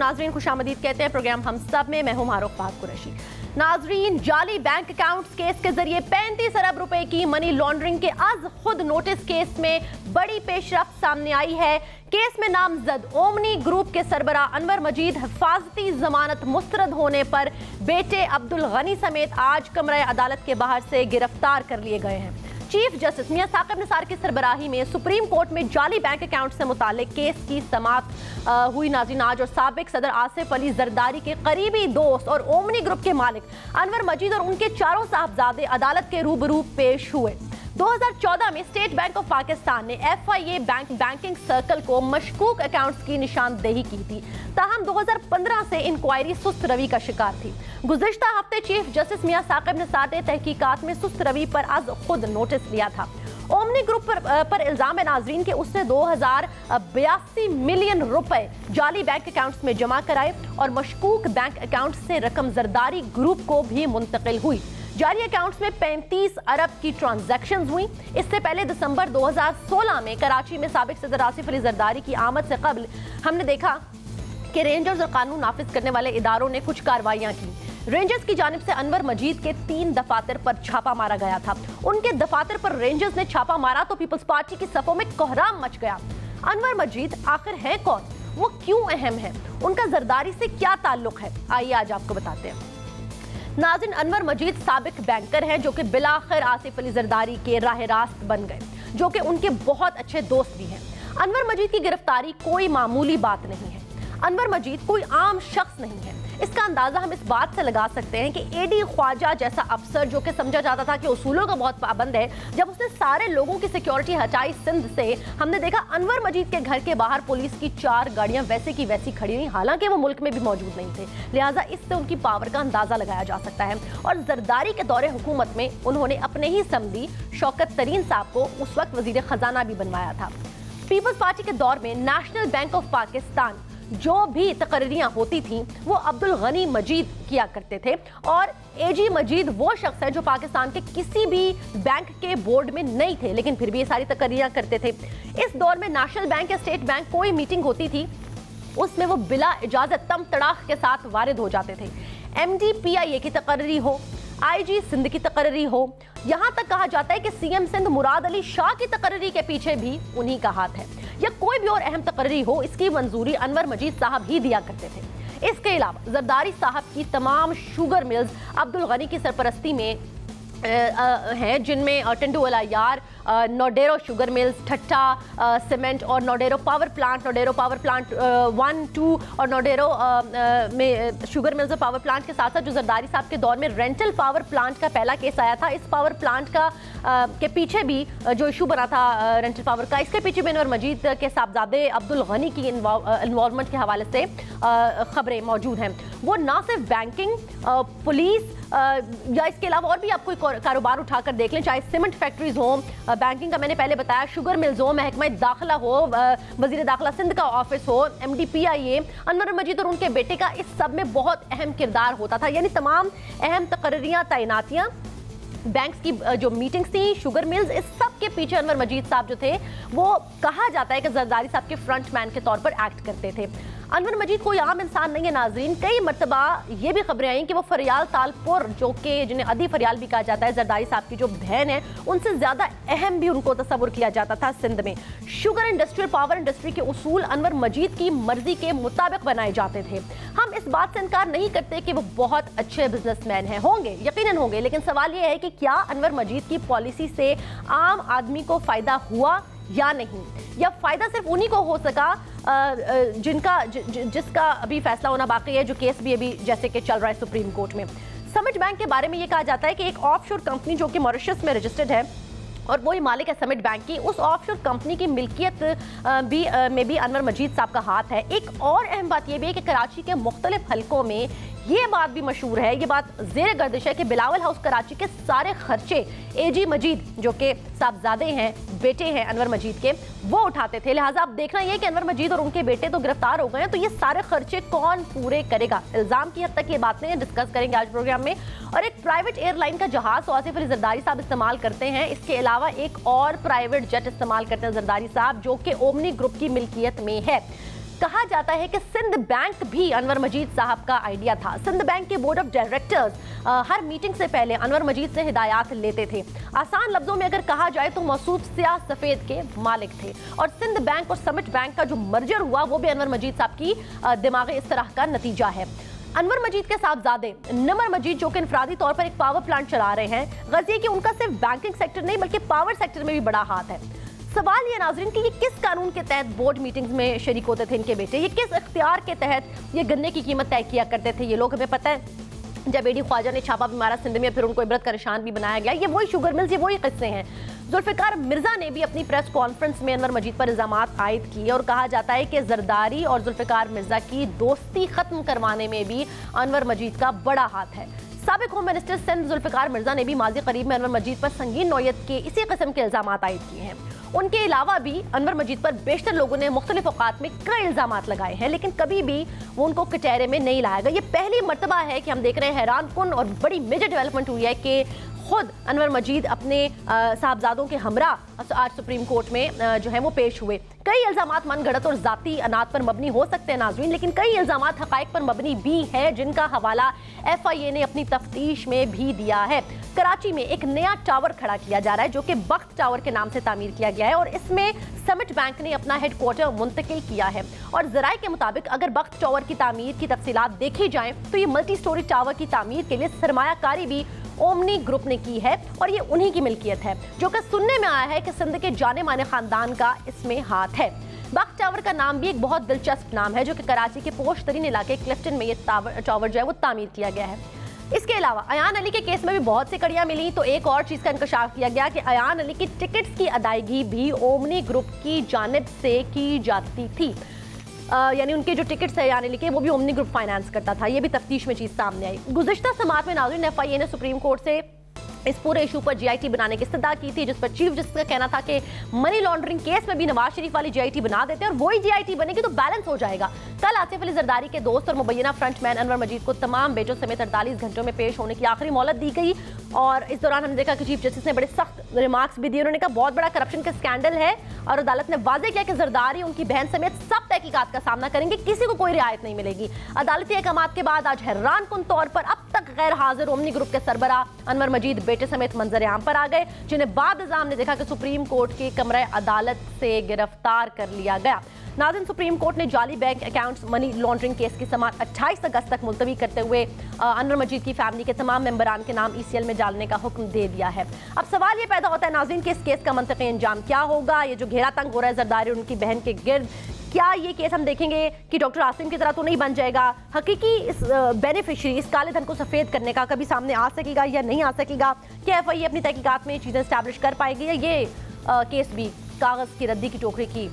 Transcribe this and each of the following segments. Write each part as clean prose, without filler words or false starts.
नाजरीन, खुशामदीद कहते हैं प्रोग्राम हम सब में। मैं हूं मारूफ कुरैशी। नाजरीन, जाली बैंक अकाउंट्स केस के जरिए 35 अरब रुपए की मनी लॉन्ड्रिंग के आज खुद नोटिस केस में बड़ी पेशरफ्त सामने आई है। केस में नामजद ओमनी ग्रुप के सरबराह अनवर मजीद हिफाजती जमानत मुस्तरद होने पर बेटे अब्दुल गनी समेत आज कमरा अदालत के बाहर से गिरफ्तार कर लिए गए हैं। चीफ जस्टिस मियां साकिब निसार की सरबराही में सुप्रीम कोर्ट में जाली बैंक अकाउंट से मुतालिक केस की समाअत हुई नाज़रीन आज, और साबिक सदर आसिफ अली जरदारी के करीबी दोस्त और ओमनी ग्रुप के मालिक अनवर मजीद और उनके चारों साहबजादे अदालत के रूबरू पेश हुए। 2014 में स्टेट बैंक ऑफ पाकिस्तान ने FIA बैंकिंग सर्कल को मशकूक अकाउंट्स की निशानदेही की थी, ताहम 2015 से इंक्वायरी सुस्त रवि का शिकार थी। गुज़िश्ता हफ्ते चीफ जस्टिस मियां साकिब निसार ने तहकीकात में सुस्त रवि पर आज खुद नोटिस लिया था। ओमनी ग्रुप पर इल्जाम है नाजरीन कि उसने 2082 मिलियन रुपए जाली बैंक अकाउंट्स में जमा कराए और मशकूक बैंक अकाउंट से रकम जरदारी ग्रुप को भी मुंतकिल हुई। जाली अकाउंट्स में 35 अरब की ट्रांजैक्शंस हुई। इससे पहले दिसंबर 2016 में कराची में साबिक सदर आसिफ अली जरदारी की आमद से कबल हमने देखा कि रेंजर्स और कानून नाफिज करने वाले इदारों ने कुछ कार्रवाइयां की। रेंजर्स की जानिब से अनवर मजीद के 3 दफातर पर छापा मारा गया था। उनके दफातर पर रेंजर्स ने छापा मारा तो पीपल्स पार्टी की सफों में कोहराम मच गया। अनवर मजीद आखिर है कौन, वो क्यों अहम है, उनका जरदारी से क्या ताल्लुक है, आइए आज आपको बताते हैं। नाज़रीन, अनवर मजीद साबिक बैंकर हैं जो कि बिलाखिर आसिफ अली जरदारी के राह रास्त बन गए, जो कि उनके बहुत अच्छे दोस्त भी हैं। अनवर मजीद की गिरफ्तारी कोई मामूली बात नहीं है। अनवर मजीद कोई आम शख्स नहीं है। इसका अंदाजा हम इस बात से लगा सकते हैं कि एडी ख्वाजा जैसा अफसर जो कि समझा जाता था कि उसूलों का बहुत पाबंद है, जब उसने सारे लोगों की सिक्योरिटी हटाई सिंध से, हमने देखा अनवर मजीद के घर के बाहर पुलिस की 4 गाड़ियां वैसे की वैसी खड़ी रही, हालांकि वो मुल्क में भी मौजूद नहीं थे। लिहाजा इससे उनकी पावर का अंदाजा लगाया जा सकता है। और जरदारी के दौरे हुकूमत में उन्होंने अपने ही समधी शौकत तरीन साहब को उस वक्त वजीर खजाना भी बनवाया था। पीपल्स पार्टी के दौर में नेशनल बैंक ऑफ पाकिस्तान जो भी तकरीरियां होती थीं वो अब्दुल गनी मजीद किया करते थे, और एजी मजीद वो शख्स है जो पाकिस्तान के किसी भी बैंक के बोर्ड में नहीं थे, लेकिन फिर भी ये सारी तकरीरियां करते थे। इस दौर में नेशनल बैंक या स्टेट बैंक कोई मीटिंग होती थी उसमें वो बिला इजाजत तम तड़ाक के साथ वारिद हो जाते थे। MD PIA की तकरीरी हो, IG सिंध की तकरीरी हो, यहाँ तक कहा जाता है कि CM सिंध मुराद अली शाह की तकरीरी के पीछे भी उन्हीं का हाथ है, या कोई भी और अहम तकरीरी हो इसकी मंजूरी अनवर मजीद साहब ही दिया करते थे। इसके अलावा जरदारी साहब की तमाम शुगर मिल्स अब्दुल गनी की सरपरस्ती में हैं, जिनमें टिंडू अलायार, नोडेरो शुगर मिल्स, ठट्टा सीमेंट और नोडेरो पावर प्लांट 1, 2 और नोडेरो में शुगर मिल्स और पावर प्लांट के साथ साथ जो जरदारी साहब के दौर में रेंटल पावर प्लांट का पहला केस आया था, इस पावर प्लांट का के पीछे भी जो इशू बना था रेंटल पावर का, इसके पीछे भी अनवर मजीद के साहबजादे अब्दुल गनी की इन्वॉल्वमेंट के हवाले से खबरें मौजूद हैं। वो ना सिर्फ बैंकिंग, पुलिस या इसके अलावा और भी आप कोई कारोबार उठाकर देख लें, चाहे सीमेंट फैक्ट्रीज हो, बैंकिंग का मैंने पहले बताया, शुगर मिल्स हो, महकमा दाखिला हो, वजीर दाखिला सिंध का ऑफिस हो, MD PIA, अनवर मजीद और उनके बेटे का इस सब में बहुत अहम किरदार होता था। यानी तमाम अहम तकरीरियां, तैनातियां, बैंक्स की जो मीटिंग्स थी, शुगर मिल्स, इस सब के पीछे अनवर मजीद साहब जो थे वो कहा जाता है कि जरदारी साहब के फ्रंट मैन के तौर पर एक्ट करते थे। अनवर मजीद कोई आम इंसान नहीं है नाजरीन। कई मरतबा ये भी खबरें आई कि वो फरियाल तालपुर, जो कि जिन्हें अदी फरियाल भी कहा जाता है, जरदारी साहब की जो बहन है, उनसे ज्यादा अहम भी उनको तस्वुर किया जाता था सिंध में। शुगर इंडस्ट्री और पावर इंडस्ट्री के उसूल अनवर मजीद की मर्जी के मुताबिक बनाए जाते थे। हम इस बात से इनकार नहीं करते कि वो बहुत अच्छे बिजनेसमैन हैं, होंगे, यकीनन होंगे, लेकिन सवाल ये है कि क्या अनवर मजीद की पॉलिसी से आम आदमी को फायदा हुआ या नहीं, या फायदा सिर्फ उन्हीं को हो सका जिसका अभी फैसला होना बाकी है, जो केस भी अभी जैसे कि चल रहा है सुप्रीम कोर्ट में। समिट बैंक के बारे में ये कहा जाता है कि एक ऑफशोर कंपनी जो कि मॉरिशस में रजिस्टर्ड है और वही मालिक है समिट बैंक की, उस ऑफशोर कंपनी की मिल्कियत में भी अनवर मजीद साहब का हाथ है। एक और अहम बात यह भी है कि कराची के मुख्तलिफ हलकों में ये बात भी मशहूर है, ये बात ज़ेर गर्दिश है कि बिलावल हाउस कराची के सारे खर्चे एजी मजीद जो कि साहबजादे हैं, बेटे हैं अनवर मजीद के, वो उठाते थे। लिहाजा अब देखना ये कि अनवर मजीद और उनके बेटे तो गिरफ्तार हो गए हैं, तो ये सारे खर्चे कौन पूरे करेगा? इल्जाम की हद तक ये बातें डिस्कस करेंगे आज प्रोग्राम में। और एक प्राइवेट एयरलाइन का जहाज आसिफ अली जरदारी साहब इस्तेमाल करते हैं, इसके अलावा एक और प्राइवेट जेट इस्तेमाल करते हैं जरदारी साहब, जो कि ओमनी ग्रुप की मिल्कियत में है। कहा जाता है कि सिंध बैंक भी अनवर मजीद साहब का आइडिया था। सिंध बैंक के board of directors her meeting से पहले अनवर मजीद से हिदायत लेते थे। आसान लफ्जों में अगर कहा जाए तो मौसूफ स्याह सफेद के मालिक थे। और सिंध बैंक और समिट बैंक का जो मर्जर हुआ वो भी अनवर मजीद साहब की दिमागी इस तरह का नतीजा है। अनवर मजीद के साहबजादे नमर मजीद जो कि इंफरादी तौर पर एक पावर प्लांट चला रहे हैं, गज़िये कि उनका सिर्फ बैंकिंग सेक्टर नहीं बल्कि पावर सेक्टर में भी बड़ा हाथ है। सवाल ये नाज़रीन कि ये किस कानून के तहत बोर्ड मीटिंग्स में शरीक होते थे इनके बेटे, ये किस इख्तियार के तहत ये गन्ने की कीमत तय किया करते थे ये लोग। हमें पता है जब एडी ख्वाजा ने छापा भी मारा सिंध में, फिर उनको इबरत का निशान भी बनाया गया। ये वही शुगर मिल्स, ये वही किस्से हैं। जुल्फ़िकार मिर्जा ने भी अपनी प्रेस कॉन्फ्रेंस में अनवर मजीद पर इल्जामात आयद किए और कहा जाता है कि जरदारी और जुल्फ़िकार मिर्जा की दोस्ती खत्म करवाने में भी अनवर मजीद का बड़ा हाथ है। साबिक होम मिनिस्टर सिंध जुल्फ़िकार मिर्जा ने भी माजी करीब में अनवर मजीद पर संगीन नौयत के इसी किस्म के इल्जामात आयद किए हैं। उनके अलावा भी अनवर मजीद पर बेशतर लोगों ने मुख्तलिफ औकात में कई इल्जामात लगाए हैं, लेकिन कभी भी वो उनको कचहरे में नहीं लाया गया। ये पहली मर्तबा है कि हम देख रहे हैं हैरानकुन और बड़ी मेजर डेवलपमेंट हुई है कि खुद अनवर मजीद अपने साहबजादों के हमरा आज सुप्रीम कोर्ट में जो है वो पेश हुए। कई इल्जामात मनगढ़ंत और जाती अनात पर मबनी हो सकते हैं नाज़रीन, लेकिन कई इल्जामात हक़ाइक़ पर मबनी भी है जिनका हवाला FIA ने अपनी तफ्तीश में भी दिया है। कराची में एक नया टावर खड़ा किया जा रहा है जो कि बख्त टावर के नाम से तामीर किया गया है और इसमें समिट बैंक ने अपना हेडक्वार्टर मुंतकिल किया है। और ज़राए के मुताबिक अगर बख्त टावर की तामीर की तफसीलात देखी जाएँ तो ये मल्टी स्टोरी टावर की तामीर के लिए सरमायाकारी भी ओमनी ग्रुप ने की है और ये उन्हीं की मिल्कियत है, जो कि सुनने में आया है कि सिंध के जाने माने खानदान का इसमें हाथ है। बख्त टावर का नाम भी एक बहुत दिलचस्प नाम है जो कि कराची के पोश तरीन इलाके क्लिफ्टन में ये टावर जो है वो तामीर किया गया है। इसके अलावा अयान अली के केस में भी बहुत सी कड़ियां मिली, तो एक और चीज़ का इंकशाफ किया गया कि अयान अली की टिकट्स की अदायगी भी ओमनी ग्रुप की जानिब से की जाती थी। यानी उनके जो टिकट्स है यानी लिखे वो भी ओमनी ग्रुप फाइनेंस करता था। ये भी तफ्तीश में चीज़ सामने आई। गुज़िश्ता समात में नाज़रीन FIA ने सुप्रीम कोर्ट से इस पूरे इशू पर GIT बनाने की इस्तदा की थी, जिस पर चीफ जस्टिस का कहना था कि मनी लॉन्ड्रिंग केस में भी नवाज शरीफ वाली GIT बना देते हैं और वही GIT बनेगी तो बैलेंस हो जाएगा। कल आसिफ अली जरदारी के दोस्त और मुबैना फ्रंटमैन अनवर मजीद को तमाम बेटों समेत 48 घंटों में पेश होने की आखिरी मोहलत दी गई और इस दौरान हमने देखा कि चीफ जस्टिस ने बड़े सख्त रिमार्क्स भी दिए। उन्होंने कहा बहुत बड़ा करप्शन का स्कैंडल है और अदालत ने वाज़ेह किया कि जरदारी उनकी बहन समेत सब तहकीकात का सामना करेंगे, किसी को कोई रियायत नहीं मिलेगी। अदालती अहकामात के बाद आज हैरानकुन तौर पर अब तक गैर हाजिर ओमनी ग्रुप के सरबरा अनवर मजीद बेटे समेत मंजर आम पर आ गए, जिन्हें बाद निज़ाम ने देखा कि सुप्रीम कोर्ट के कमरे अदालत से गिरफ्तार कर लिया गया। नाज़रीन, सुप्रीम कोर्ट ने जाली bank accounts money laundering case की समाअत 28 अगस्त तक मुलतवी करते हुए अनवर मजीद की फैमिली के तमाम मेंबरान के नाम ECL में डालने का हुक्म दे दिया है। अब सवाल ये पैदा होता है नाज़रीन कि इस केस का मंतकी अंजाम क्या होगा। ये जो घेरा तंग हो रहा है जरदारी और उनकी बहन के गिर्द, क्या ये केस हम देखेंगे कि डॉक्टर आसिम की तरह तो नहीं बन जाएगा? हकीकी इस बेनिफिशरी इस काले धन को सफ़ेद करने का कभी सामने आ सकेगा या नहीं आ सकेगा? क्या FIA अपनी तहकीकात में चीज़ें इस्टेब्लिश कर पाएगी या ये केस भी कागज़ की रद्दी की टोकरी की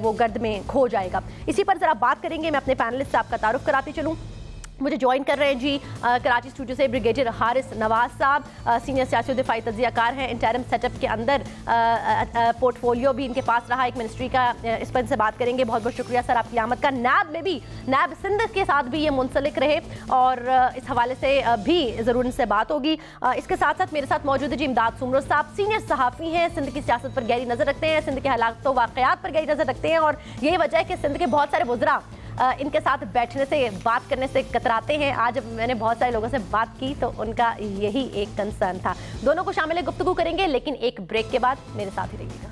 वो गर्द में खो जाएगा? इसी पर ज़रा बात करेंगे। मैं अपने पैनलिस्ट से आपका तारुफ कराती चलूँ। मुझे ज्वाइन कर रहे हैं जी कराची स्टूडियो से ब्रिगेडियर हारिस नवाज साहब, सीनियर सियासी दिफाई तज्जियाकार हैं। इंटरिम सेटअप के अंदर पोर्टफोलियो भी इनके पास रहा एक मिनिस्ट्री का, इस पर इनसे बात करेंगे। बहुत बहुत शुक्रिया सर आपकी आमद का। नैब में भी नैब सिंध के साथ भी ये मुंसलिक रहे और इस हवाले से भी ज़रूर इनसे बात होगी। इसके साथ साथ मेरे साथ मौजूद है जी इमदाद सुमरो साहब, सीनियर सहाफ़ी हैं, सिंध की सियासत पर गहरी नज़र रखते हैं, सिंध के हालात तो वाक़यात पर गहरी नज़र रखते हैं और यही वजह है कि सिंध के बहुत सारे वज़रा इनके साथ बैठने से बात करने से कतराते हैं। आज मैंने बहुत सारे लोगों से बात की तो उनका यही एक कंसर्न था। दोनों को शामिल गुफ्तगू करेंगे, लेकिन एक ब्रेक के बाद मेरे साथ ही रहिएगा।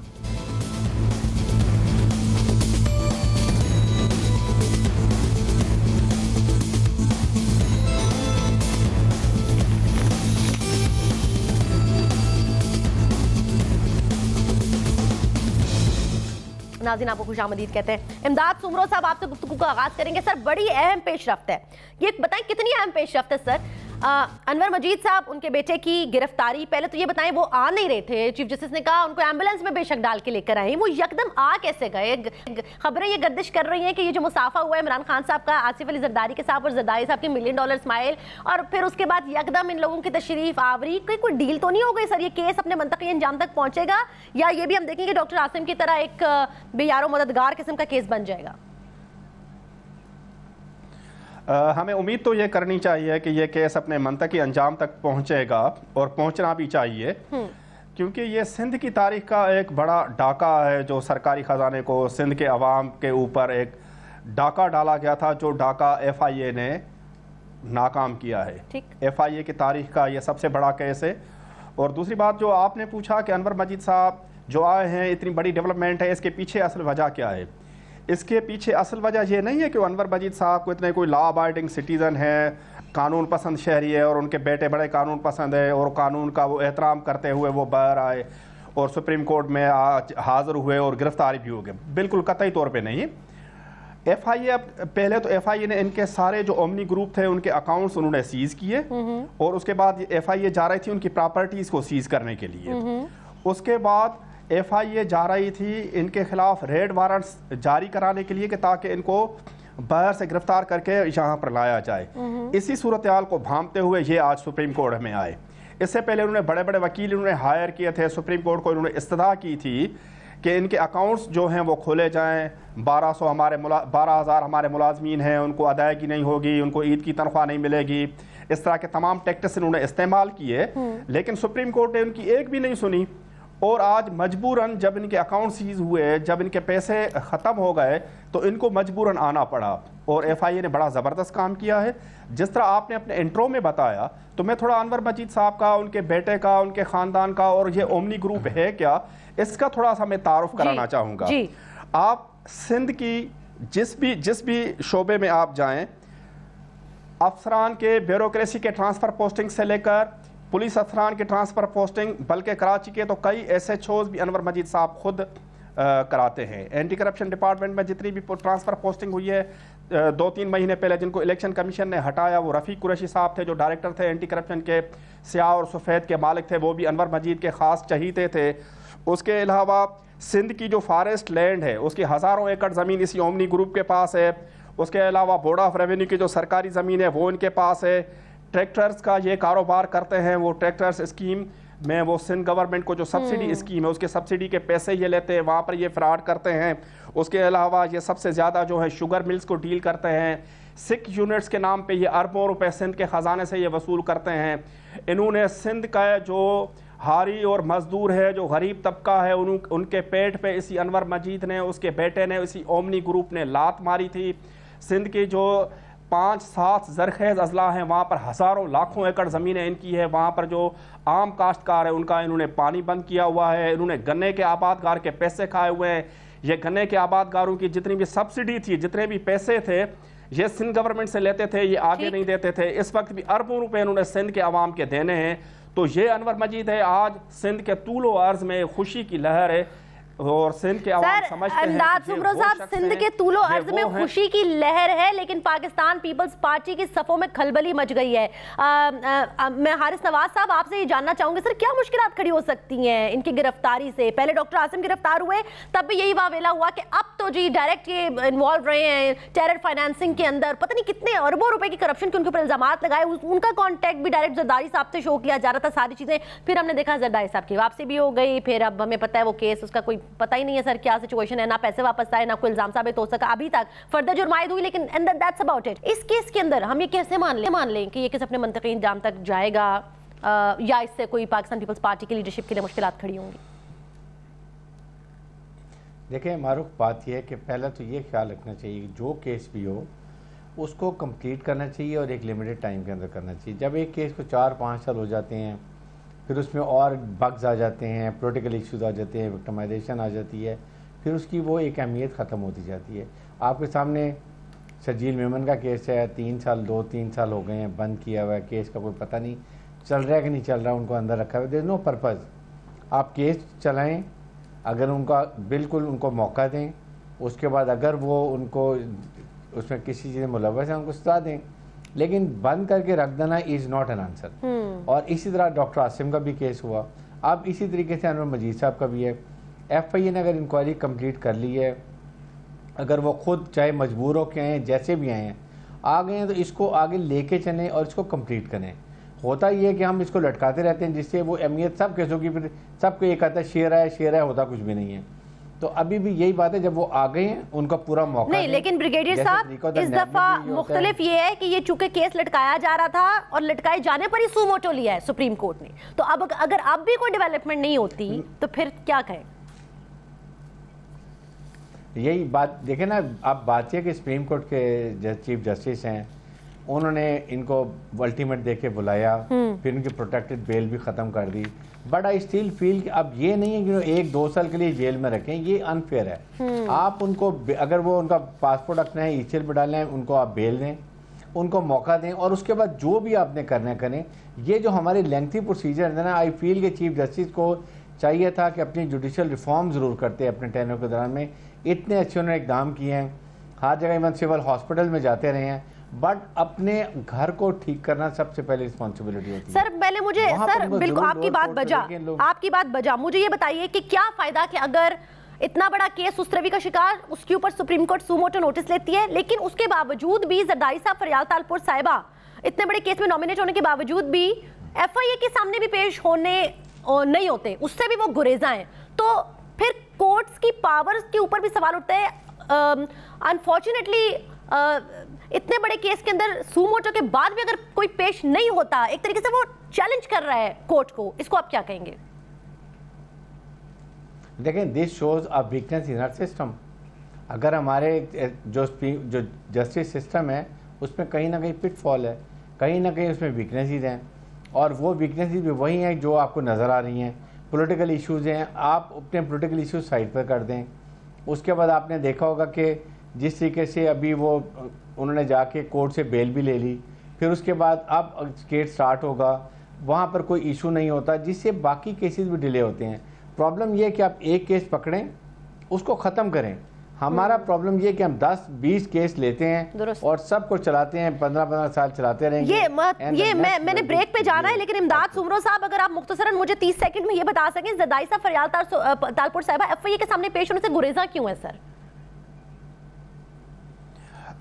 नाज़रीन आपको खुशामदीद कहते हैं। इमदाद सुमरो साहब आपसे गुफ्तगू का आगाज़ करेंगे। सर बड़ी अहम पेशरफ्त है, ये बताएं कितनी अहम पेशरफ्त है सर? अनवर मजीद साहब उनके बेटे की गिरफ्तारी, पहले तो ये बताएं वो आ नहीं रहे थे, चीफ जस्टिस ने कहा उनको एम्बुलेंस में बेशक डाल के लेकर आए, वो यकदम आ कैसे गए? खबरें ये गर्दिश कर रही हैं कि ये जो मुसाफा हुआ है इमरान खान साहब का आसिफ अली जरदारी के साथ और जरदारी साहब की $1 मिलियन स्माइल, और फिर उसके बाद यकदम इन लोगों की तशरीफ आवरी, कोई डील तो नहीं हो गई सर? ये केस अपने मंतकी अंजाम तक पहुंचेगा या ये भी हम देखेंगे डॉक्टर आसिम की तरह एक बेयारो मददगार किस्म का केस बन जाएगा? हमें उम्मीद तो ये करनी चाहिए कि ये केस अपने मंतकी अंजाम तक पहुंचेगा और पहुंचना भी चाहिए, क्योंकि ये सिंध की तारीख का एक बड़ा डाका है जो सरकारी ख़जाने को, सिंध के अवाम के ऊपर एक डाका डाला गया था, जो डाका FIA ने नाकाम किया है। FIA की तारीख का ये सबसे बड़ा केस है। और दूसरी बात जो आपने पूछा कि अनवर मजीद साहब जो आए हैं, इतनी बड़ी डेवलपमेंट है, इसके पीछे असल वजह क्या है? इसके पीछे असल वजह ये नहीं है कि अनवर मजीद साहब को इतने कोई लॉ अबाइडिंग सिटीज़न है, कानून पसंद शहरी है और उनके बेटे बड़े कानून पसंद है और कानून का वो एहतराम करते हुए वो बाहर आए और सुप्रीम कोर्ट में आज हाज़िर हुए और गिरफ्तारी भी हो गए। बिल्कुल कतई तौर पे नहीं। FIA पहले तो FIA ने इनके सारे जो ओमनी ग्रुप थे उनके अकाउंट्स उन्होंने सीज किए और उसके बाद FIA जा रही थी उनकी प्रॉपर्टीज़ को सीज करने के लिए। उसके बाद FIA जा रही थी इनके खिलाफ रेड वारंट्स जारी कराने के लिए कि ताकि इनको बाहर से गिरफ्तार करके यहाँ पर लाया जाए। इसी सूरत हाल को भांपते हुए ये आज सुप्रीम कोर्ट में आए। इससे पहले उन्होंने बड़े बड़े वकील उन्होंने हायर किए थे। सुप्रीम कोर्ट को उन्होंने इस्तदा की थी कि इनके अकाउंट्स जो हैं वो खोले जाएं। 12,000 हमारे मुलाजमीन हैं, उनको अदायगी नहीं होगी, उनको ईद की तनख्वाह नहीं मिलेगी। इस तरह के तमाम टैक्टिक्स इन्होंने इस्तेमाल किए, लेकिन सुप्रीम कोर्ट ने उनकी एक भी नहीं सुनी। और आज मजबूरन जब इनके अकाउंट सीज हुए, जब इनके पैसे ख़त्म हो गए, तो इनको मजबूरन आना पड़ा। और FIA ने बड़ा ज़बरदस्त काम किया है। जिस तरह आपने अपने इंट्रो में बताया, तो मैं थोड़ा अनवर मजीद साहब का, उनके बेटे का, उनके ख़ानदान का और ये ओमनी ग्रुप है क्या, इसका थोड़ा सा मैं तारुफ कराना चाहूँगा। आप सिंध की जिस भी शोबे में आप जाएँ, अफसरान के ब्यूरोक्रेसी के ट्रांसफ़र पोस्टिंग से लेकर पुलिस अफसरान के ट्रांसफ़र पोस्टिंग, बल्कि कराची के तो कई SHOs भी अनवर मजीद साहब खुद कराते हैं। एंटी करप्शन डिपार्टमेंट में जितनी भी ट्रांसफ़र पोस्टिंग हुई है 2-3 महीने पहले, जिनको इलेक्शन कमीशन ने हटाया, वो रफ़ीक कुरैशी साहब थे जो डायरेक्टर थे एंटी करप्शन के, स्याह और सफ़ेद के मालिक थे, वो भी अनवर मजीद के ख़ास चहीते थे। उसके अलावा सिंध की जो फॉरेस्ट लैंड है उसकी हज़ारों एकड़ ज़मीन इसी ओमनी ग्रुप के पास है। उसके अलावा बोर्ड ऑफ रेवेन्यू की जो सरकारी ज़मीन है वो इनके पास है। ट्रैक्टर्स का ये कारोबार करते हैं, वो ट्रैक्टर्स स्कीम में वो सिंध गवर्नमेंट को जो सब्सिडी स्कीम है उसके सब्सिडी के पैसे ये लेते हैं, वहाँ पर ये फ्रॉड करते हैं। उसके अलावा ये सबसे ज़्यादा जो है शुगर मिल्स को डील करते हैं। सिख यूनिट्स के नाम पे ये अरबों रुपए सिंध के ख़जाने से ये वसूल करते हैं। इन्होंने सिंध का जो हारी और मजदूर है, जो गरीब तबका है, उनके पेट पे इसी अनवर मजीद ने, उसके बेटे ने, इसी ओमनी ग्रुप ने लात मारी थी। सिंध की जो 5-7 ज़रखेज़ अजला हैं वहाँ पर हज़ारों लाखों एकड़ ज़मीनें इनकी है। वहाँ पर जो आम काश्तकार है उनका इन्होंने पानी बंद किया हुआ है। इन्होंने गन्ने के आबादगार के पैसे खाए हुए हैं। ये गन्ने के आबादगारों की जितनी भी सब्सिडी थी, जितने भी पैसे थे, ये सिंध गवर्नमेंट से लेते थे, ये आगे नहीं देते थे। इस वक्त भी अरबों रुपए इन्होंने सिंध के आवाम के देने हैं। तो ये अनवर मजीद है। आज सिंध के तूलो अर्ज में खुशी की लहर है और सिंध के आवाम समझते हैं साहब, सिंध के तूलो अर्ज में खुशी की लहर है, लेकिन पाकिस्तान पीपल्स पार्टी की सफों में खलबली मच गई है। मैं हारिस नवाज साहब आपसे ये जानना चाहूंगी, सर क्या मुश्किलात खड़ी हो सकती हैं इनकी गिरफ्तारी से? पहले डॉक्टर आसिम गिरफ्तार हुए तब भी यही वावेला हुआ कि अब तो जी डायरेक्ट ये इन्वॉल्व रहे हैं टेरर फाइनेंसिंग के अंदर, पता नहीं कितने अरबों रुपए की करप्शन के उनके ऊपर इल्जाम लगाए। उनका कॉन्टैक्ट भी डायरेक्ट जरदारी साहब से शो किया जा रहा था, सारी चीजें। फिर हमने देखा जरदारी साहब की वापसी भी हो गई, फिर अब हमें पता है वो केस, उसका कोई पता ही नहीं है सर क्या सिचुएशन है, ना पैसे वापस आए, ना कोई इल्जाम साबित हो सका अभी तक। फर्दर जुर्मायद हुई, लेकिन एंड दैट्स अबाउट इट। इस केस के अंदर हम ये कैसे मान लें कि ये केस अपने मंतकी इंजाम तक जाएगा या इससे कोई पाकिस्तान पीपल्स पार्टी की लीडरशिप के लिए मुश्किलात खड़ी होंगी? देखिए मारूफ, बात यह है कि पहला तो ये ख्याल रखना चाहिए कि जो केस भी हो उसको कंप्लीट करना चाहिए और एक लिमिटेड टाइम के अंदर करना चाहिए। जब एक केस को 4-5 साल हो जाते हैं, फिर उसमें और बग्स आ जाते हैं, पॉलिटिकल इश्यूज आ जाते हैं, विक्टिमाइजेशन आ जाती है, फिर उसकी वो एक अहमियत ख़त्म होती जाती है। आपके सामने शर्जील मेमन का केस है, 2-3 साल हो गए हैं, बंद किया हुआ है केस का, कोई पता नहीं चल रहा है कि नहीं चल रहा, उनको अंदर रखा हुआ है। There is no purpose. आप केस चलाएं, अगर उनका बिल्कुल उनको मौका दें, उसके बाद अगर वो उनको उसमें किसी चीज़ में मुलव्वस है उनको सजा दें, लेकिन बंद करके रख देना इज़ नॉट एन आंसर। और इसी तरह डॉक्टर आसिम का भी केस हुआ, अब इसी तरीके से अनवर मजीद साहब का भी है। FIA ने अगर इंक्वायरी कंप्लीट कर ली है, अगर वो खुद चाहे मजबूर हो के आए हैं, जैसे भी आए हैं, आ गए हैं, तो इसको आगे लेके चलें और इसको कंप्लीट करें। होता ये है कि हम इसको लटकाते रहते हैं, जिससे वो अहमियत सब केसों की, फिर सबको ये कहता है शेर है, होता कुछ भी नहीं है। तो अभी भी यही बात है, जब वो आ गए हैं उनका पूरा मौका नहीं। लेकिन ब्रिगेडियर साहब, इस दफा मुख्तलिफ ये है कि ये चूंकि केस लटकाया जा रहा था और लटकाए जाने पर ही सू मोटो लिया है सुप्रीम कोर्ट ने, तो अब अगर अब भी कोई डेवलपमेंट नहीं होती तो फिर क्या कहें? यही बात देखें ना, अब बात यह कि सुप्रीम कोर्ट के चीफ जस्टिस हैं, उन्होंने इनको अल्टीमेट दे के बुलाया, फिर उनकी प्रोटेक्टेड बेल भी ख़त्म कर दी। बट आई स्टिल फील कि अब ये नहीं है कि 1-2 साल के लिए जेल में रखें, ये अनफेयर है। आप उनको अगर वो उनका पासपोर्ट रखना है, ईचल पर डालना है, उनको आप बेल दें, उनको मौका दें, और उसके बाद जो भी आपने करना करें। ये जो हमारी लेंथी प्रोसीजर है ना, आई फील कि चीफ जस्टिस को चाहिए था कि अपनी जुडिशल रिफॉर्म ज़रूर करते अपने टेन्योर के दौरान में। इतने अच्छे उन्होंने इकदाम किए हैं, हर जगह इवन सिविल हॉस्पिटल में जाते रहे हैं, बट अपने घर को ठीक करना सबसे पहले रिस्पॉन्सिबिलिटी होती है। सर पहले मुझे सर बिल्कुल आपकी बात बजा, मुझे ये बताइए कि क्या फायदा कि अगर इतना बड़ा केस उस रवि का शिकार, उसके ऊपर सुप्रीम कोर्ट सुमोटो नोटिस लेती है, लेकिन उसके बावजूद भी जरदारी साहब, फरियाल तालपुर साहिबा इतने बड़े केस में नॉमिनेट होने के बावजूद भी FIA के सामने भी पेश होने नहीं होते, उससे भी वो गुरेजा हैं। तो फिर कोर्ट्स की पावर्स के ऊपर भी सवाल उठता है। अनफॉर्चुनेटली इतने बड़े केस के अंदर सुमोटो के बाद भी अगर कोई पेश नहीं होता, एक तरीके से वो चैलेंज कर रहा है कोर्ट को, इसको आप क्या कहेंगे? देखें, this shows a weakness in our system. अगर हमारे जो जस्टिस सिस्टम है उसमें कहीं ना कहीं पिटफॉल है, कहीं ना कहीं उसमें वीकनेसेस हैं, और वो वीकनेसेस भी वही हैं जो आपको नज़र आ रही हैं। पॉलिटिकल इश्यूज़ हैं, आप अपने पॉलिटिकल इश्यूज साइड पर कर दें। उसके बाद आपने देखा होगा कि जिस तरीके से अभी वो उन्होंने जाके कोर्ट से बेल भी ले ली, फिर उसके बाद अब केस स्टार्ट होगा, वहाँ पर कोई इशू नहीं होता, जिससे बाकी केसेस भी डिले होते हैं। प्रॉब्लम ये है कि आप एक केस पकड़ें, उसको ख़त्म करें। हमारा प्रॉब्लम ये कि हम 10-20 केस लेते हैं और सबको चलाते हैं, 15-15 साल चलाते रहेंगे। मैंने ब्रेक पे जाना है, लेकिन इमदाद सुमरो साहब, अगर आप मुख्तसरन मुझे 30 सेकंड में ये बता सकें, जरदारी साहब, फरियाल तालपुर साहिबा FIA के सामने पेश होने से गुरेजा क्यों है सर?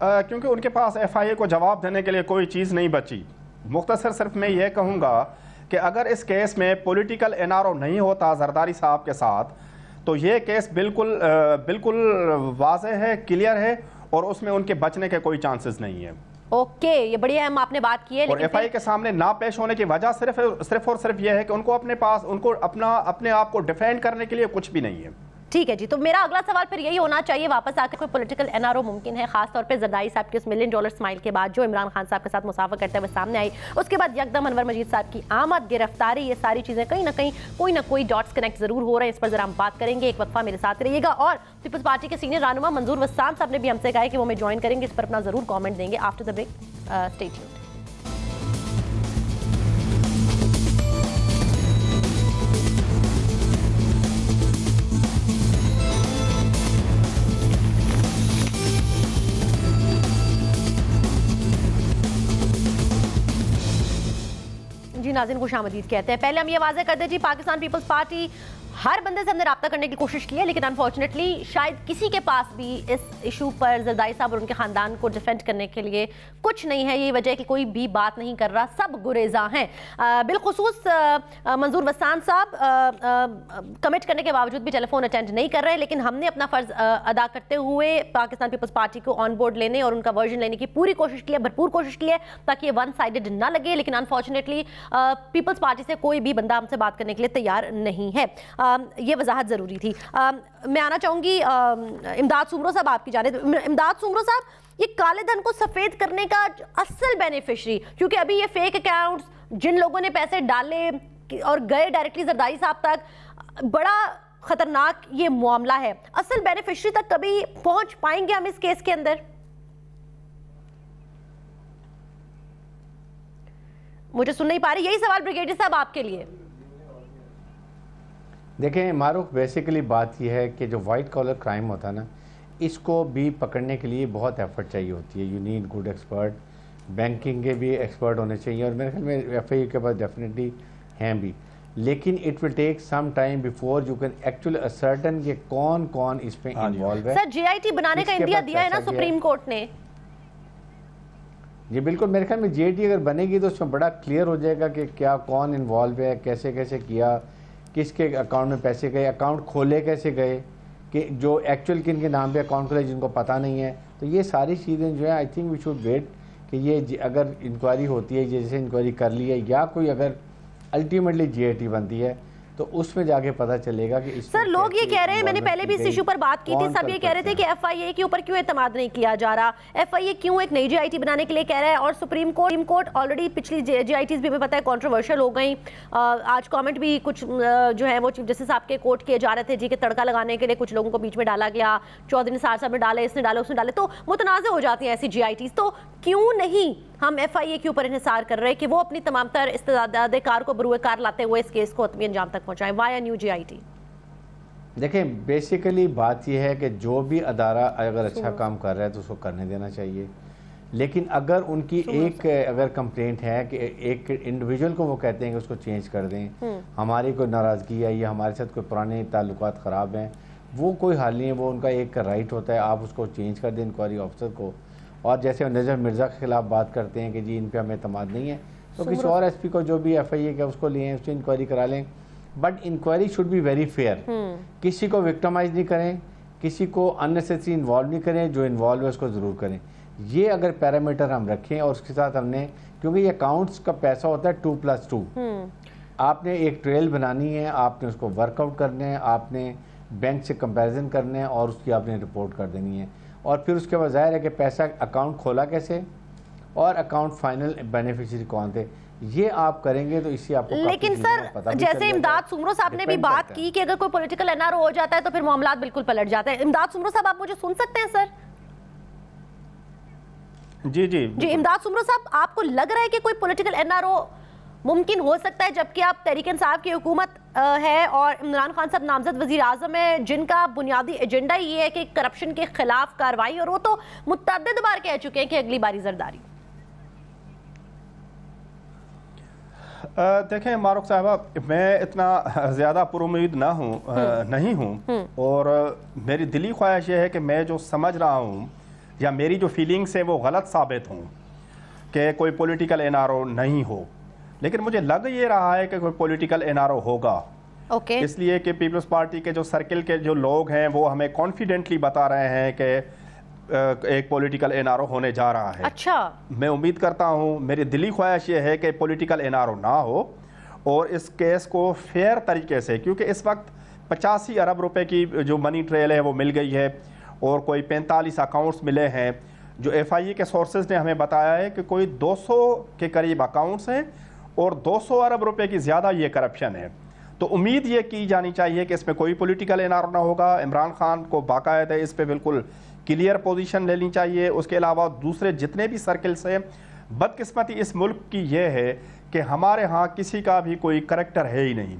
क्योंकि उनके पास FIA को जवाब देने के लिए कोई चीज़ नहीं बची। मुख्तसर सिर्फ मैं ये कहूँगा कि अगर इस केस में पॉलिटिकल NRO नहीं होता जरदारी साहब के साथ, तो ये केस बिल्कुल वाज़ेह है, क्लियर है, और उसमें उनके बचने के कोई चांसेस नहीं है। ओके, ये बढ़िया है, आपने बात की है। और FIA के सामने ना पेश होने की वजह सिर्फ और सिर्फ ये है कि उनको अपने आप को डिफेंड करने के लिए कुछ भी नहीं है। ठीक है जी, तो मेरा अगला सवाल फिर यही होना चाहिए, वापस आकर कोई पॉलिटिकल NRO मुमकिन है, खासतौर पे जरदारी साहब के उस $1 मिलियन स्माइल के बाद जो इमरान खान साहब के साथ मुसाफा करते हुए सामने आई, उसके बाद यकदम अनवर मजीद साहब की आमद, गिरफ्तारी, ये सारी चीज़ें कहीं ना कहीं कोई ना कोई डॉट्स कनेक्ट जरूर हो रहे हैं। इस पर जरा हम बात करेंगे, एक वक्फा मेरे साथ रहिएगा। और पीपल्स पार्टी के सीनियर रहनुमा मंजूर वस्साम साहब ने भी हमसे कहा है कि वो हमें ज्वाइन करेंगे, इस पर अपना जरूर कॉमेंट देंगे after the break. Stay tuned. जी नाज़रीन, खुशामदीद कहते हैं। पहले हम ये वाज़ेह कर दें जी, पाकिस्तान पीपल्स पार्टी हर बंदे से हमने रब्ता करने की कोशिश की है, लेकिन अनफॉर्चुनेटली शायद किसी के पास भी इस इशू पर जरदारी साहब और उनके ख़ानदान को डिफेंड करने के लिए कुछ नहीं है। यही वजह है कि कोई भी बात नहीं कर रहा, सब गुरेजा हैं। बिलखुसूस मंजूर वस्सान साहब कमिट करने के बावजूद भी टेलीफोन अटेंड नहीं कर रहे, लेकिन हमने अपना फ़र्ज़ अदा करते हुए पाकिस्तान पीपल्स पार्टी को ऑन बोर्ड लेने और उनका वर्जन लेने की पूरी कोशिश की है, भरपूर कोशिश की है, ताकि ये वन साइडेड ना लगे। लेकिन अनफॉर्चुनेटली पीपल्स पार्टी से कोई भी बंदा हमसे बात करने के लिए तैयार नहीं है। ये वजाहत ज़रूरी थी। मैं आना चाहूँगी इमदाद सुमरो साहब आपकी जानिब। इमदाद सुमरो साहब, ये काले धन को सफ़ेद करने का असल बेनिफिशरी, क्योंकि अभी ये फेक अकाउंट्स, जिन लोगों ने पैसे डाले और गए डायरेक्टली जरदारी साहब तक, बड़ा ख़तरनाक ये मामला है। असल बेनिफिशरी तक कभी पहुँच पाएंगे हम इस केस के अंदर? मुझे सुन नहीं पा रही, यही सवाल ब्रिगेडियर साहब आपके लिए। देखें मारूफ, बेसिकली बात यह है कि जो वाइट कॉलर क्राइम होता है ना, इसको भी पकड़ने के लिए बहुत एफर्ट चाहिए होती है। You need good expert, banking के भी एक्सपर्ट होने चाहिए, और मेरे ख्याल में FIA के पास डेफिनेटली हैं भी, लेकिन it will take some time before you can actually ascertain कि कौन कौन इसमें इन्वॉल्व है। सर, JIT बनाने का इंडिया दिया है ना सुप्रीम कोर्ट ने। जी बिल्कुल, मेरे ख्याल में JIT अगर बनेगी तो उसमें बड़ा क्लियर हो जाएगा कि क्या कौन इन्वॉल्व है, कैसे कैसे किया, किसके अकाउंट में पैसे गए, अकाउंट खोले कैसे गए, कि जो एक्चुअल किन के नाम पे अकाउंट खोले जिनको पता नहीं है। तो ये सारी चीज़ें जो है, I think we should wait कि ये अगर इंक्वायरी होती है, जैसे इंक्वायरी कर ली है, या कोई अगर अल्टीमेटली JIT बनती है, तो उसमें जाके पता चलेगा कि सर लोग ये कह रहे हैं, मैंने पहले भी इस इशू पर बात की थी, सब ये कह रहे थे कि एफआईए के ऊपर क्यों एतमाद नहीं किया जा रहा, एफआईए क्यों एक नई जीआईटी बनाने के लिए कह रहा है, और सुप्रीम कोर्ट ऑलरेडी पिछली जीआईटीज भी हमें पता है कंट्रोवर्शियल हो गई। आज कमेंट भी कुछ जो है वो चीफ जस्टिस साहब के कोर्ट किए जा रहे थे जी के तड़का लगाने के लिए कुछ लोगों को बीच में डाला गया, चौधरी निसार साहब ने डाले, इसने डाले, उसने डाले, तो मुतनाज़ हो जाती हैं ऐसी जीआईटीज। तो क्यों नहीं हम एफआईए के ऊपर इन्हिसार कर रहे हैं कि वो अपनी तमाम तर इस्तेदाद-ए-कार को बरूए कार लाते हुए इस केस को हतमी अंजाम तक पहुंचाएं? Why a new GIT? देखें, बेसिकली बात यह है कि जो भी अदारा अगर अच्छा काम कर रहा है तो उसको करने देना चाहिए, लेकिन अगर उनकी अगर कंप्लेंट है कि एक इंडिविजुअल को वो कहते हैं कि उसको चेंज कर दें, हमारी कोई नाराज़गी है या हमारे साथ कोई पुराने ताल्लुकात ख़राब हैं, वो कोई हाल नहीं है, वो उनका एक राइट होता है, आप उसको चेंज कर दें इंक्वायरी ऑफिसर को। और जैसे नजर मिर्ज़ा के खिलाफ बात करते हैं कि जी इन पे हमें एतमाद नहीं है, तो किसी और एसपी को जो भी एफआईए का उसको लिए उससे इंक्वायरी करा लें, but inquiry should be very fair. किसी को विक्टिमाइज नहीं करें, किसी को अननेसेसरी इन्वॉल्व नहीं करें, जो इन्वॉल्व है उसको ज़रूर करें। ये अगर पैरामीटर हम रखें और उसके साथ हमने, क्योंकि ये अकाउंट्स का पैसा होता है 2+2, आपने एक ट्रेल बनानी है, आपने उसको वर्कआउट करना है, आपने बैंक से कंपैरिजन करना है और उसकी आपने रिपोर्ट कर देनी है, और फिर उसके बाद जाहिर है कि पैसा अकाउंट खोला कैसे और अकाउंट फाइनल बेनिफिशियरी कौन थे, ये आप करेंगे तो इससे आपको। लेकिन सर जैसे इमदाद सुमरो साहब ने भी बात की कि अगर कोई पॉलिटिकल एनआरओ हो जाता है तो फिर मामला बिल्कुल पलट जाते हैं। इमदाद सुमरो साहब, आप मुझे सुन सकते हैं सर? जी जी जी, इमदाद सुमरो साहब, आपको लग रहा है कि कोई पॉलिटिकल एनआरओ मुमकिन हो सकता है, जबकि आप तहरीक इंसाफ की हुकूमत है और इमरान खान साहब नामजद वज़ीर आज़म है जिनका बुनियादी एजेंडा ये है कि करप्शन के खिलाफ कार्रवाई, और वो तो मुतअद्दिद बार कह चुके हैं कि अगली बारी जरदारी। देखें मारूक साहबा, मैं इतना ज़्यादा पुरुमीद नहीं हूँ, और मेरी दिली ख्वाहिश ये है कि मैं जो समझ रहा हूँ या मेरी जो फीलिंग्स है वो गलत साबित हों कि कोई पॉलिटिकल एनआरओ नहीं हो, लेकिन मुझे लग ये रहा है कि कोई पॉलिटिकल एनआरओ होगा। इसलिए कि पीपल्स पार्टी के जो सर्किल के जो लोग हैं वो हमें कॉन्फिडेंटली बता रहे हैं कि एक पॉलिटिकल एनआरओ होने जा रहा है। अच्छा, मैं उम्मीद करता हूँ, मेरी दिली ख्वाहिश ये है कि पॉलिटिकल एनआरओ ना हो और इस केस को फेयर तरीके से, क्योंकि इस वक्त 85 अरब रुपए की जो मनी ट्रेल है वो मिल गई है और कोई 45 अकाउंट्स मिले हैं। जो एफआईए के सोर्सेज ने हमें बताया है कि कोई 200 के करीब अकाउंट्स हैं और 200 अरब रुपए की ज़्यादा ये करप्शन है। तो उम्मीद ये की जानी चाहिए कि इसमें कोई पॉलिटिकल एनआरओ ना होगा। इमरान खान को बाकायदा इस पे बिल्कुल क्लियर पोजीशन लेनी चाहिए। उसके अलावा दूसरे जितने भी सर्किल से, बदकिस्मती इस मुल्क की ये है कि हमारे यहाँ किसी का भी कोई करैक्टर है ही नहीं।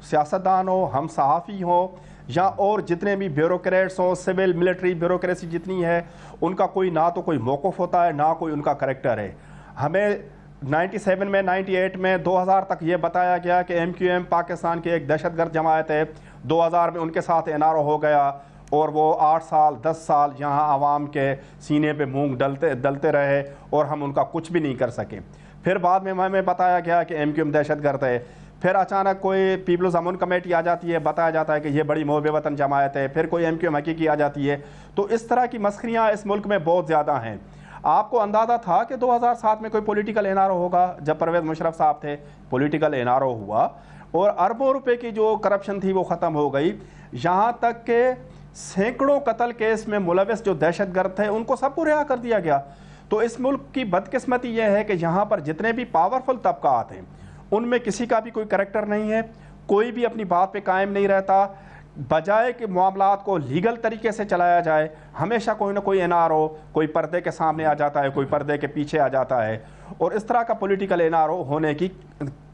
सियासतदान हो, हम सहाफ़ी हों या और जितने भी ब्यूरोक्रेट्स हों, सिविल मिलिट्री ब्यूरोक्रेसी जितनी है, उनका कोई ना तो कोई मौक़िफ़ होता है ना कोई उनका करैक्टर है। हमें 97 में, 98 में, 2000 तक ये बताया गया कि MQM पाकिस्तान की एक दहशतगर्द जमात है। 2000 में उनके साथ एनआरओ हो गया और वो 8 साल 10 साल यहाँ आवाम के सीने पे मूंग डलते रहे और हम उनका कुछ भी नहीं कर सके। फिर बाद में हमें बताया गया कि MQM दहशतगर्द है। फिर अचानक कोई पीपल्स अमन कमेटी आ जाती है, बताया जाता है कि ये बड़ी मोहब वतन जमात है। फिर कोई MQM हकीकी आ जाती है। तो इस तरह की मस्खरियाँ इस मुल्क में बहुत ज़्यादा हैं। आपको अंदाज़ा था कि 2007 में कोई पॉलिटिकल एनआरओ होगा? जब परवेज़ मुशर्रफ साहब थे, पॉलिटिकल एनआरओ हुआ और अरबों रुपए की जो करप्शन थी वो ख़त्म हो गई। यहाँ तक के सैकड़ों कत्ल केस में मुलविस जो दहशतगर्द थे उनको सबको रिहा कर दिया गया। तो इस मुल्क की बदकिस्मती यह है कि यहाँ पर जितने भी पावरफुल तबकात हैं उनमें किसी का भी कोई करैक्टर नहीं है, कोई भी अपनी बात पे कायम नहीं रहता। बजाय कि मामलात को लीगल तरीके से चलाया जाए, हमेशा कोई ना कोई एनआरओ कोई पर्दे के सामने आ जाता है, कोई पर्दे के पीछे आ जाता है। और इस तरह का पॉलिटिकल एनआरओ होने की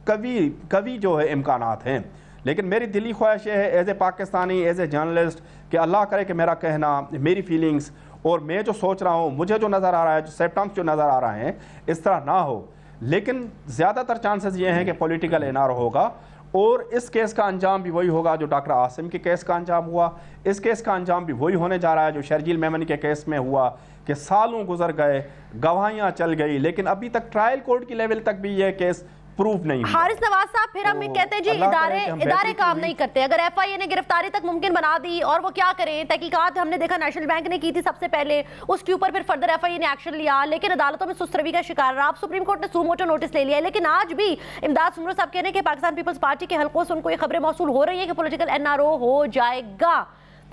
कभी जो है इम्कानात हैं। लेकिन मेरी दिली ख्वाहिश है as a Pakistani, as a journalist, कि अल्लाह करे कि मेरा कहना, मेरी फीलिंग्स और मैं जो सोच रहा हूँ, मुझे जो नज़र आ रहा है, जो सिम्पटम्स जो नज़र आ रहे हैं, इस तरह ना हो। लेकिन ज़्यादातर चांसेस ये हैं कि पॉलिटिकल एनआरओ होगा और इस केस का अंजाम भी वही होगा जो डॉक्टर आसिम के केस का अंजाम हुआ। इस केस का अंजाम भी वही होने जा रहा है जो शर्जील मेमन के केस में हुआ कि सालों गुजर गए, गवाहियाँ चल गई, लेकिन अभी तक ट्रायल कोर्ट की लेवल तक भी यह केस प्रूफ नहीं। हारिस नवाज साहब फिर हम कहते हैं जी इदारे काम नहीं करते। अगर एफआईए ने गिरफ्तारी तक मुमकिन बना दी और वो क्या करें, तहकीकात हमने देखा नेशनल बैंक ने की थी सबसे पहले, उसके ऊपर फिर फर्दर एफआईए ने एक्शन लिया, लेकिन अदालतों में सुस्त रवि का शिकार रहा। अब सुप्रीम कोर्ट ने सू मोटो नोटिस ले लिया, लेकिन आज भी इमदाद सुमरो साहब कह रहे हैं कि पाकिस्तान पीपल्स पार्टी के हलकों से उनको ये खबरें मौसूल हो रही है कि पॉलिटिकल एनआरओ हो जाएगा।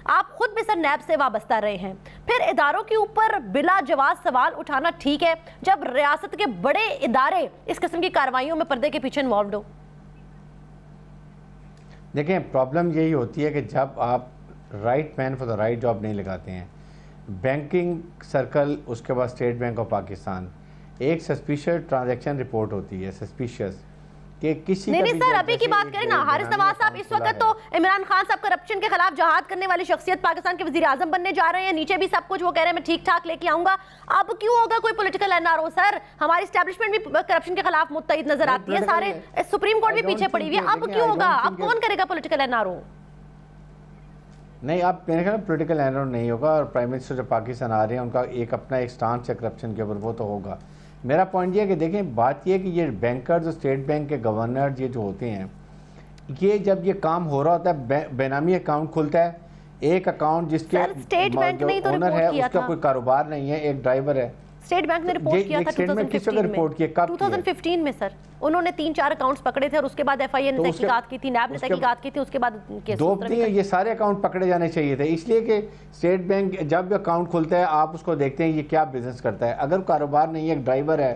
आप खुद भी सर नैब से वाबस्ता रहे हैं, फिर इदारों के ऊपर बिला जवाब सवाल उठाना ठीक है जब रियासत के बड़े इदारे इस किस्म की कार्रवाइयों में पर्दे के पीछे इन्वॉल्व हो? देखें, प्रॉब्लम यही होती है कि जब आप right man for the right job नहीं लगाते हैं। बैंकिंग सर्कल, उसके बाद स्टेट बैंक ऑफ पाकिस्तान, एक सस्पिशियस ट्रांजैक्शन रिपोर्ट होती है, सस्पिशियस कि किसी नहीं सर, अभी की बात करें ना, हारिस नवाज साहब इस वक्त तो इमरान खान साहब करप्शन के खिलाफ जहाद करने वाली शख्सियत पाकिस्तान के वजीर आजम बनने जा रहे हैं, नीचे भी सब कुछ वो कह रहे हैं मैं ठीक ठाक लेके आऊंगा। अब क्यों होगा कोई पॉलिटिकल एनआरओ? सर हमारी एस्टैब्लिशमेंट भी करप्शन के खिलाफ मुत्तहिद नजर आती है, सारे सुप्रीम कोर्ट भी पीछे पड़ी हुई है। अब क्यों होगा? अब कौन करेगा पॉलिटिकल एनआरओ? नहीं, आप मेरे ख्याल पॉलिटिकल एनआरओ नहीं होगा, और प्राइम मिनिस्टर जो पाकिस्तान आ रहे हैं उनका एक अपना एक स्टांस है करप्शन के ऊपर, वो तो होगा। मेरा पॉइंट ये है कि देखें, बात ये है कि ये बैंकर्स और स्टेट बैंक के गवर्नर ये जो होते हैं, ये जब ये काम हो रहा होता है, बेनामी अकाउंट खुलता है, एक अकाउंट जिसके स्टेट बैंक ने तो ओनर है उसका कोई कारोबार नहीं है, एक ड्राइवर है। स्टेट बैंक ने रिपोर्ट किया था 2015 में सर, उन्होंने 3-4 अकाउंट्स पकड़े थे और उसके बाद एफआईए ने तहकीकात की थी, नैब ने तहकीकात की थी, उसके बाद ये सारे अकाउंट पकड़े जाने चाहिए थे। इसलिए कि स्टेट बैंक जब भी अकाउंट खुलता है आप उसको देखते हैं ये क्या बिजनेस करता है। अगर कारोबार नहीं है, एक ड्राइवर है,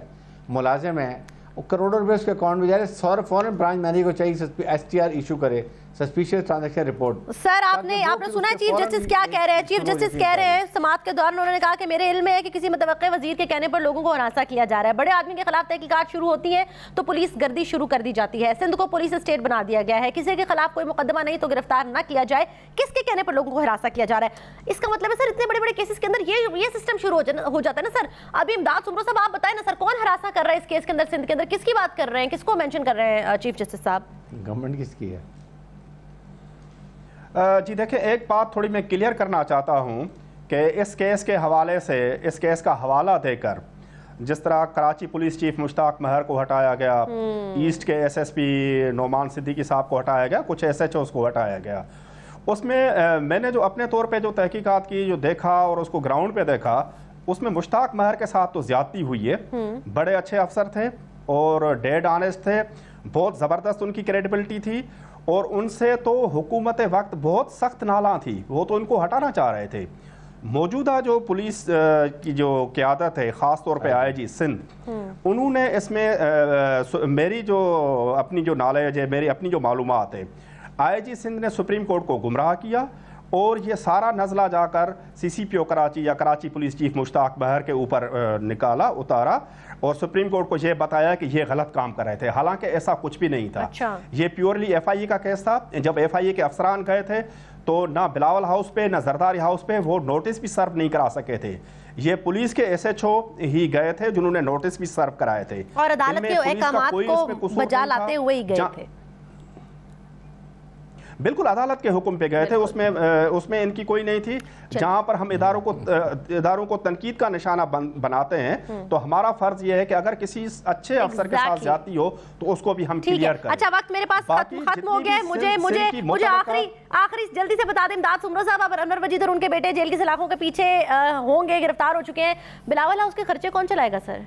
मुलाजिम है, वो करोड़ों रुपए उसके अकाउंट में जा रहे हैं, फौरन ब्रांच मैनेजर को चाहिए एसटीआर इशू करे, सस्पिशियस ट्रांजैक्शन रिपोर्ट। सर आपने सुना है चीफ जस्टिस क्या कह रहे हैं? चीफ जस्टिस कह रहे हैं समाअत के दौरान उन्होंने कहा कि मेरे इल्म में है कि किसी मुतवक्किल वजीर के कहने पर लोगों को हरासा किया जा रहा है। बड़े आदमी के खिलाफ तहकीकात शुरू होती है तो पुलिस गर्दी शुरू कर दी जाती है। सिंध को पुलिस स्टेट बना दिया गया है, किसी के खिलाफ कोई मुकदमा नहीं तो गिरफ्तार न किया जाए, किसके कहने पर लोगों को हरासा किया जा रहा है? इसका मतलब है सर इतने बड़े बड़े केसेस के अंदर ये सिस्टम शुरू हो जाता है ना सर। अभी इमदाद सुमरो साहब आप बताएं ना सर, कौन हरासा कर रहा है इस केस के अंदर? सिंध के अंदर किसकी बात कर रहे हैं, किसको मेंशन कर रहे हैं चीफ जस्टिस साहब? गवर्नमेंट किसकी है? जी देखिए, एक बात थोड़ी मैं क्लियर करना चाहता हूं कि इस केस के हवाले से, इस केस का हवाला देकर जिस तरह कराची पुलिस चीफ मुश्ताक महर को हटाया गया, ईस्ट के एसएसपी नोमान सिद्दीकी साहब को हटाया गया, कुछ एसएचओस को हटाया गया, उसमें मैंने जो अपने तौर पे जो तहकीकात की, जो देखा और उसको ग्राउंड पे देखा, उसमें मुश्ताक महर के साथ तो ज्यादती हुई है। बड़े अच्छे अफसर थे और डेड ऑनेस्ट थे, बहुत ज़बरदस्त उनकी क्रेडिबिलिटी थी, और उनसे तो हुकूमत वक्त बहुत सख्त नाला थी, वो तो उनको हटाना चाह रहे थे। मौजूदा जो पुलिस की जो क़यादत है, ख़ास तौर पे आईजी सिंध, उन्होंने इसमें मेरी जो अपनी जो नॉलेज है, मेरी अपनी जो मालूमात है, आईजी सिंध ने सुप्रीम कोर्ट को गुमराह किया और ये सारा नज़ला जाकर सीसीपीओ कराची या कराची पुलिस चीफ मुश्ताक महर के ऊपर निकाला, उतारा, और सुप्रीम कोर्ट को ये बताया कि ये गलत काम कर रहे थे, हालांकि ऐसा कुछ भी नहीं था। अच्छा। ये प्योरली एफआईए का केस था। जब एफआईए के अफसरान गए थे तो ना बिलावल हाउस पे ना जरदारी हाउस पे वो नोटिस भी सर्व नहीं करा सके थे, ये पुलिस के एसएचओ ही गए थे जिन्होंने नोटिस भी सर्व कराए थे और अदालत के अहकामात को बजा लाते हुए ही गए थे। बिल्कुल अदालत के हुक्म पे गए थे, उसमें इनकी कोई नहीं थी। जहां पर हम इदारों को तनकीद का निशाना बनाते हैं तो हमारा फर्ज ये है कि अगर किसी अच्छे अफसर के साथ जाती हो तो उसको भी हम क्लियर करें। अच्छा, वक्त मेरे पास खत्म हो गया है। मुझे आखिरी जल्दी से बता दें, इमदाद सुमरो साहब अब अनवर मजीद और उनके बेटे जेल की सलाखों के पीछे होंगे, गिरफ्तार हो चुके हैं। बिलावल हाउस के खर्चे कौन चलाएगा सर?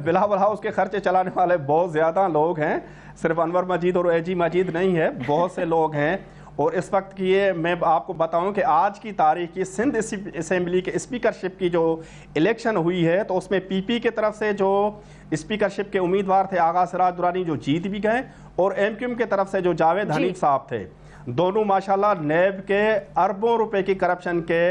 बिलावल हाउस के खर्चे चलाने वाले बहुत ज्यादा लोग हैं, सिर्फ अनवर मजीद और एजी मजीद नहीं है, बहुत से लोग हैं। और इस वक्त की ये मैं आपको बताऊं कि आज की तारीख की सिंध असेंबली के स्पीकरशिप की जो इलेक्शन हुई है तो उसमें पीपी की तरफ से जो स्पीकरशिप के उम्मीदवार थे आगा सिराज दुरानी, जो जीत भी गए, और एमक्यूएम की तरफ से जो जावेद हनीफ साहब थे, दोनों माशाल्लाह नैब के अरबों रुपए की करप्शन के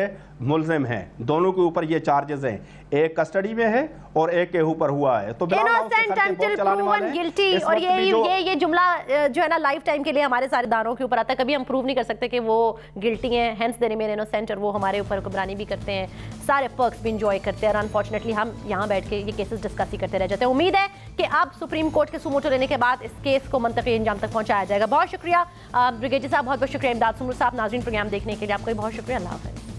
मुलजिम हैं। दोनों के ऊपर ये चार्जेस हैं, एक कस्टडी में है और एक के ऊपर हुआ है। तो इनोसेंट अंटिल प्रूवन गिल्टी, और ये जुमला जो है ना लाइफ टाइम के लिए हमारे सारे दारों के ऊपर आता है। कभी हम प्रूव नहीं कर सकते कि वो गिल्टी हैं, हेंस दे रिमेन इनोसेंट, और वो हमारे ऊपर हुक्मरानी भी करते हैं, सारे पर्क्स भी इंजॉय करते हैं, और अनफॉर्चुनेटली हम यहाँ बैठ के ये केसेस डिस्कस ही करते रह जाते हैं। उम्मीद है कि अब सुप्रीम कोर्ट के सुमोटो लेने के बाद इस केस को मंतकी अंजाम तक पहुँचाया जाएगा। बहुत शुक्रिया ब्रिगेडियर साहब, बहुत बहुत शुक्रिया इमदाद सुमरो साहब। नाज़रीन, प्रोग्राम देखने के लिए आपका बहुत शुक्रिया। अल्लाह हाफ़िज़।